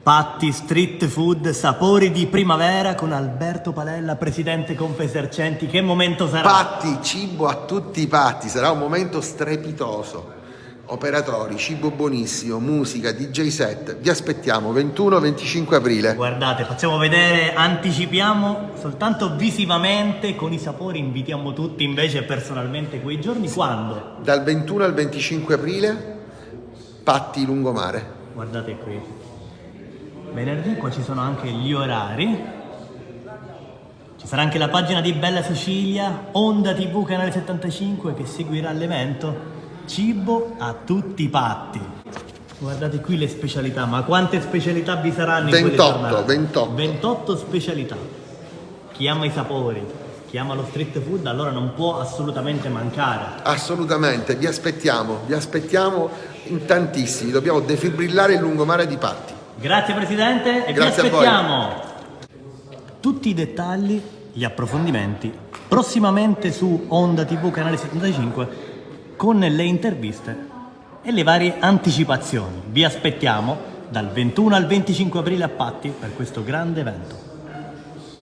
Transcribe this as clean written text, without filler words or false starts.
Patti Street Food, sapori di primavera con Alberto Palella, presidente Confesercenti. Che momento sarà? Patti, cibo a tutti i patti, sarà un momento strepitoso. Operatori, cibo buonissimo, musica, DJ set. Vi aspettiamo 21-25 aprile. Guardate, facciamo vedere, anticipiamo soltanto visivamente con i sapori, invitiamo tutti invece personalmente quei giorni. Quando? Dal 21 al 25 aprile, Patti Lungomare. Guardate qui. Venerdì qua ci sono anche gli orari. Ci sarà anche la pagina di Bella Sicilia, Onda TV Canale 75 che seguirà l'evento. Cibo a tutti i patti. Guardate qui le specialità, ma quante specialità vi saranno in 28, 28 specialità. Chi ama i sapori, chi ama lo street food, allora non può assolutamente mancare. Assolutamente, vi aspettiamo in tantissimi. Dobbiamo defibrillare il lungomare di Patti. Grazie Presidente e Grazie vi aspettiamo. Tutti i dettagli, gli approfondimenti, prossimamente su Onda TV Canale 75 con le interviste e le varie anticipazioni. Vi aspettiamo dal 21 al 25 aprile a Patti per questo grande evento.